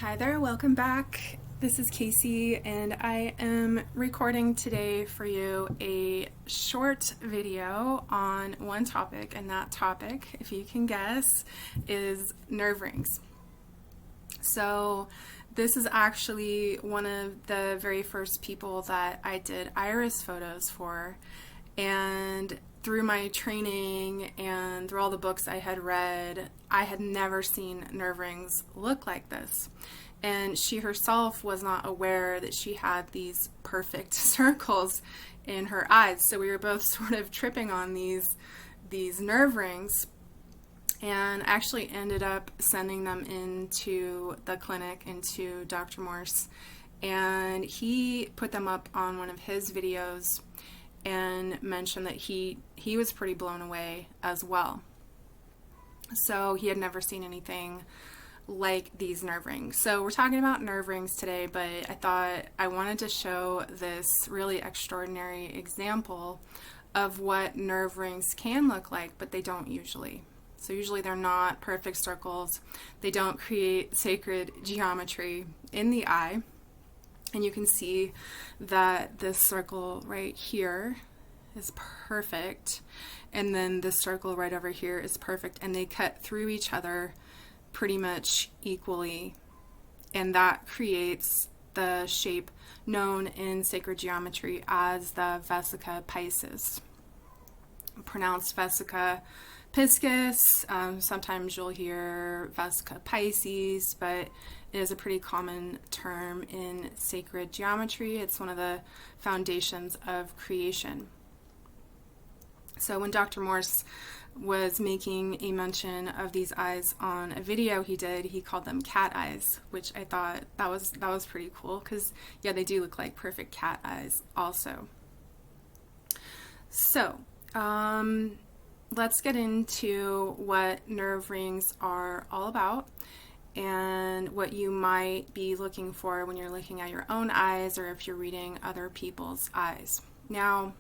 Hi there, welcome back. This is Casey, and I am recording today for you a short video on one topic, and that topic, if you can guess, is nerve rings. So this is actually one of the very first people that I did iris photos for, and through my training and through all the books I had read, I had never seen nerve rings look like this. And she herself was not aware that she had these perfect circles in her eyes. So we were both sort of tripping on these nerve rings, and actually ended up sending them into the clinic, into Dr. Morse, and he put them up on one of his videos and mentioned that he was pretty blown away as well. So he had never seen anything like these nerve rings. So we're talking about nerve rings today, but I thought I wanted to show this really extraordinary example of what nerve rings can look like, but they don't usually. So usually they're not perfect circles. They don't create sacred geometry in the eye. And you can see that this circle right here is perfect, and then this circle right over here is perfect, and they cut through each other pretty much equally, and that creates the shape known in sacred geometry as the vesica piscis, pronounced vesica piscis. Sometimes you'll hear vesica piscis, but it is a pretty common term in sacred geometry. It's one of the foundations of creation. So when Dr. Morse was making a mention of these eyes on a video he did, he called them cat eyes, which I thought that was pretty cool, because yeah, they do look like perfect cat eyes also. So let's get into what nerve rings are all about and what you might be looking for when you're looking at your own eyes, or if you're reading other people's eyes. Now,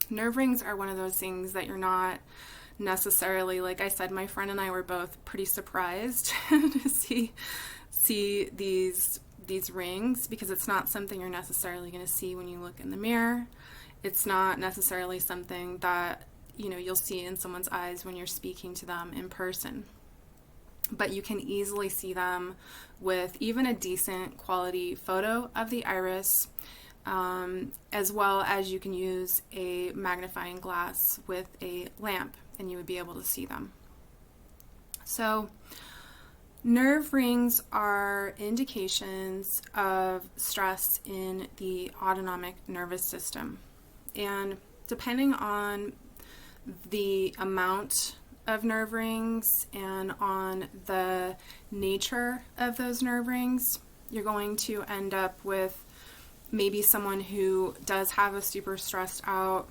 nerve rings are one of those things that you're not necessarily, like I said, my friend and I were both pretty surprised to see these rings, because it's not something you're necessarily going to see when you look in the mirror. It's not necessarily something that you'll see in someone's eyes when you're speaking to them in person. But you can easily see them with even a decent quality photo of the iris, as well as you can use a magnifying glass with a lamp, and you would be able to see them. So nerve rings are indications of stress in the autonomic nervous system, and depending on the amount of nerve rings and on the nature of those nerve rings, you're going to end up with maybe someone who does have a super stressed out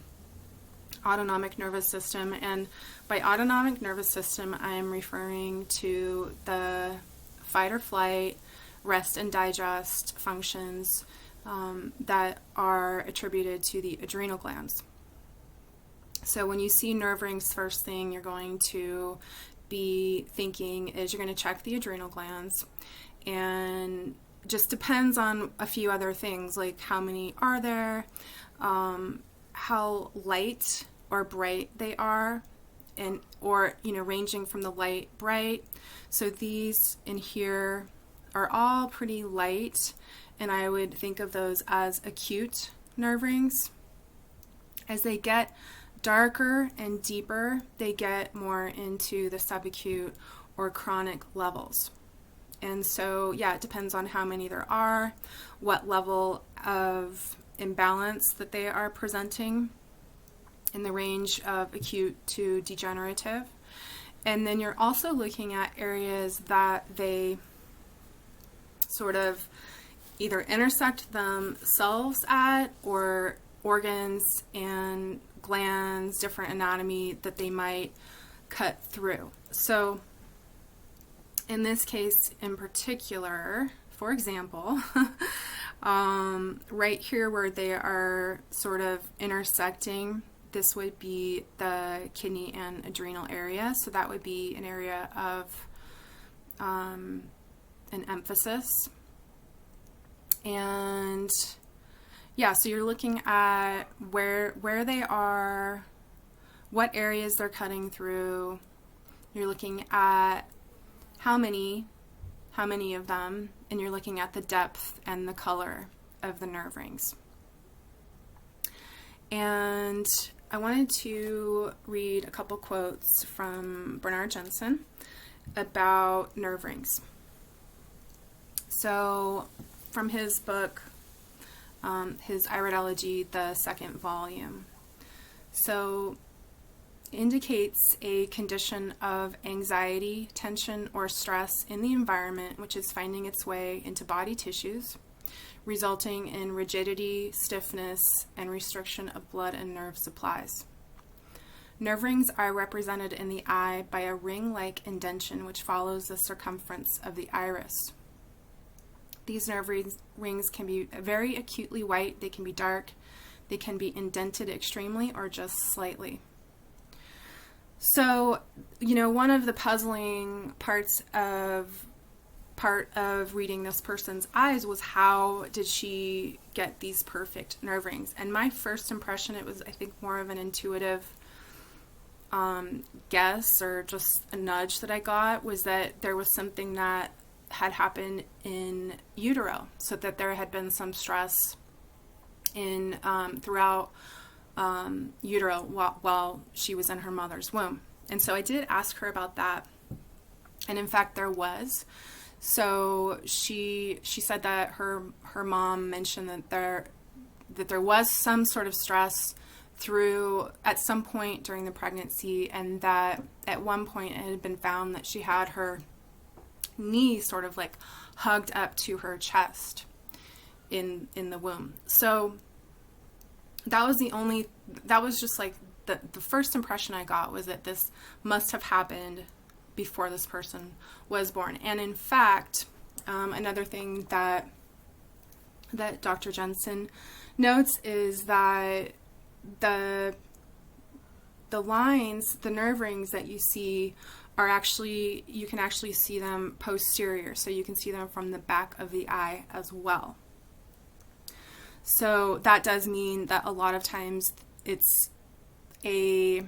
autonomic nervous system. And by autonomic nervous system, I am referring to the fight or flight, rest and digest functions that are attributed to the adrenal glands. So when you see nerve rings, first thing you're going to be thinking is you're going to check the adrenal glands, and just depends on a few other things, like how many are there, how light or bright they are, and or ranging from the light, bright. So these in here are all pretty light, and I would think of those as acute nerve rings. As they get darker and deeper, they get more into the subacute or chronic levels. And so, yeah, it depends on how many there are, what level of imbalance that they are presenting in the range of acute to degenerative. And then you're also looking at areas that they sort of either intersect themselves at, or organs and glands, different anatomy that they might cut through. So in this case in particular, for example, right here where they are sort of intersecting, this would be the kidney and adrenal area. So that would be an area of an emphasis. And yeah, so you're looking at where they are, what areas they're cutting through. You're looking at how many of them, and you're looking at the depth and the color of the nerve rings. And I wanted to read a couple quotes from Bernard Jensen about nerve rings. So from his book, his Iridology, the second volume. So indicates a condition of anxiety, tension, or stress in the environment which is finding its way into body tissues, resulting in rigidity, stiffness, and restriction of blood and nerve supplies. Nerve rings are represented in the eye by a ring-like indentation which follows the circumference of the iris. These nerve rings can be very acutely white, they can be dark, they can be indented extremely or just slightly. So, one of the puzzling parts of reading this person's eyes was, how did she get these perfect nerve rings? And my first impression, it was, I think, more of an intuitive guess or just a nudge that I got, was that there was something that had happened in utero, so that there had been some stress in throughout utero while she was in her mother's womb. And so I did ask her about that, and in fact there was. So she said that her mom mentioned that there was some sort of stress at some point during the pregnancy, and that at one point it had been found that she had her knee sort of like hugged up to her chest in the womb. So that was just like the first impression I got, was that this must have happened before this person was born. And in fact, another thing that Dr. Jensen notes is that the lines, the nerve rings that you see, are actually, you can actually see them posterior, so you can see them from the back of the eye as well. So that does mean that a lot of times it's a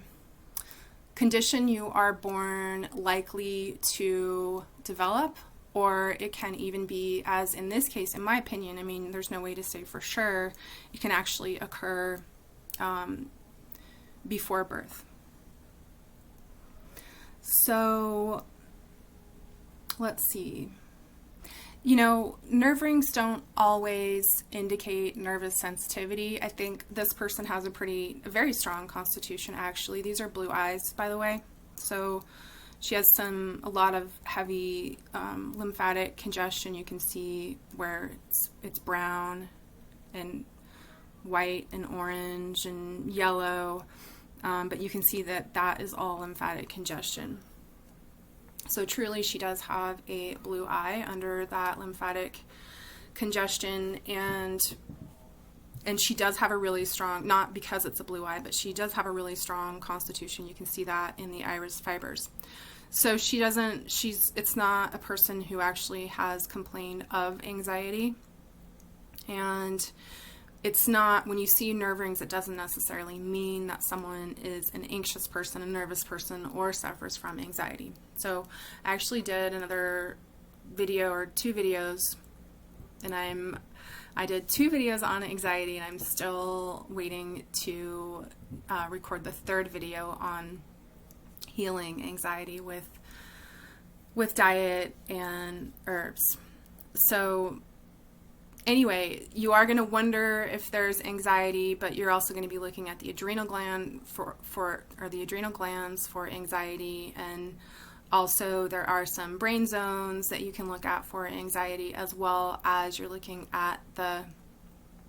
condition you are born likely to develop, or it can even be, as in this case, in my opinion, I mean, there's no way to say for sure, it can actually occur before birth. So let's see. Nerve rings don't always indicate nervous sensitivity. I think this person has a very strong constitution, actually. These are blue eyes, by the way. So she has a lot of heavy lymphatic congestion. You can see where it's brown and white and orange and yellow. But you can see that is all lymphatic congestion. So truly, she does have a blue eye under that lymphatic congestion, and she does have a really strong, not because it's a blue eye, but she does have a really strong constitution. You can see that in the iris fibers. So it's not a person who actually has complained of anxiety, and it's not, when you see nerve rings, it doesn't necessarily mean that someone is an anxious person, a nervous person, or suffers from anxiety. So I actually did another video, or 2 videos, and I did 2 videos on anxiety, and I'm still waiting to record the 3rd video on healing anxiety with diet and herbs. So anyway, you are going to wonder if there's anxiety, but you're also going to be looking at the adrenal gland or the adrenal glands for anxiety, and also there are some brain zones that you can look at for anxiety, as well as you're looking at the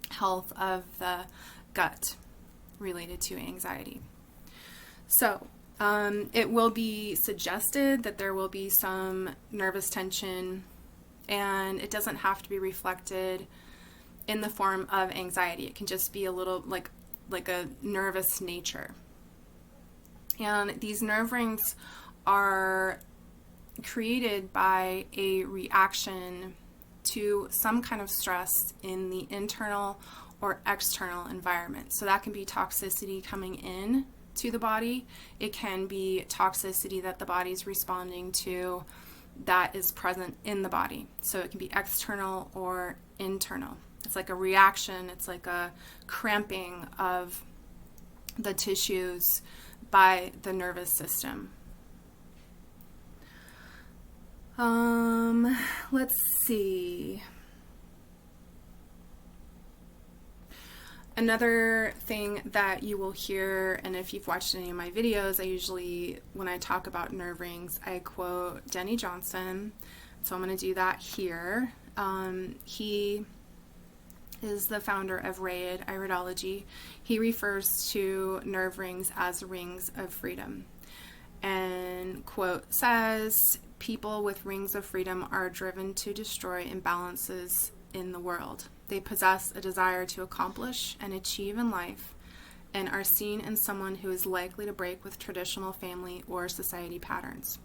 health of the gut related to anxiety. So it will be suggested that there will be some nervous tension, and it doesn't have to be reflected in the form of anxiety. It can just be a little like a nervous nature. And these nerve rings are created by a reaction to some kind of stress in the internal or external environment. So that can be toxicity coming in to the body. It can be toxicity that the body is responding to that is present in the body. So it can be external or internal. It's like a reaction. It's like a cramping of the tissues by the nervous system. Let's see. Another thing that you will hear, and if you've watched any of my videos, I usually, when I talk about nerve rings, I quote Denny Johnson. So I'm going to do that here. He is the founder of Iridology. He refers to nerve rings as rings of freedom. And quote says, people with rings of freedom are driven to destroy imbalances in the world. They possess a desire to accomplish and achieve in life and are seen in someone who is likely to break with traditional family or society patterns.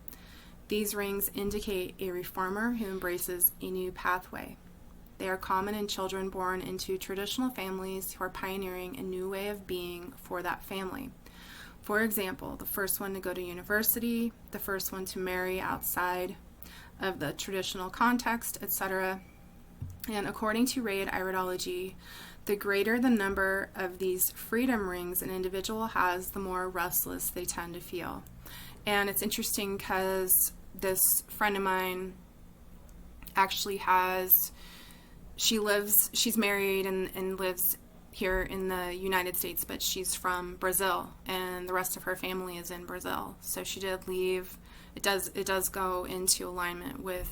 These rings indicate a reformer who embraces a new pathway. They are common in children born into traditional families who are pioneering a new way of being for that family. For example, the first one to go to university, the first one to marry outside of the traditional context, etc. And according to Iridology, the greater the number of these freedom rings an individual has, the more restless they tend to feel. And it's interesting because this friend of mine actually she's married and lives here in the United States, but she's from Brazil, and the rest of her family is in Brazil. So she did leave. It does go into alignment with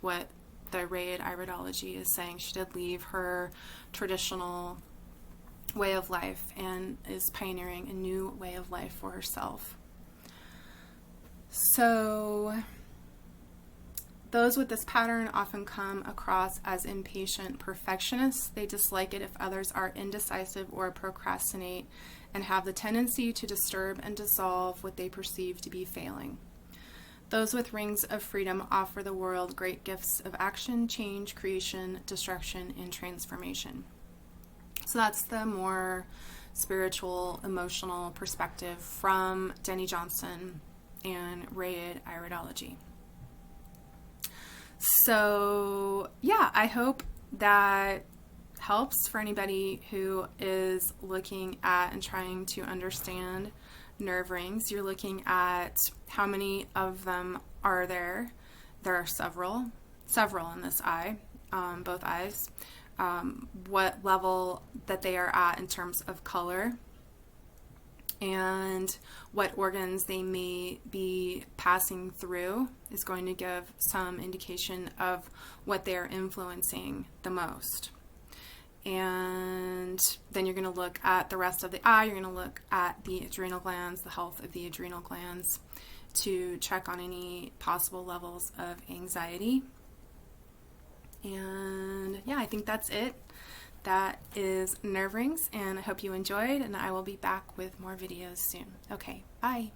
what the Iridology is saying. She did leave her traditional way of life and is pioneering a new way of life for herself. So those with this pattern often come across as impatient perfectionists. They dislike it if others are indecisive or procrastinate and have the tendency to disturb and dissolve what they perceive to be failing. Those with rings of freedom offer the world great gifts of action, change, creation, destruction, and transformation. So that's the more spiritual, emotional perspective from Denny Johnson and Iridology. So yeah, I hope that helps for anybody who is looking at and trying to understand nerve rings. You're looking at how many of them are there. There are several in this eye, both eyes. What level that they are at in terms of color, and what organs they may be passing through is going to give some indication of what they are influencing the most. And then you're going to look at the rest of the eye. You're going to look at the adrenal glands, the health of the adrenal glands, to check on any possible levels of anxiety. And yeah, I think that's it. That is nerve rings, and I hope you enjoyed, and I will be back with more videos soon. Okay, bye.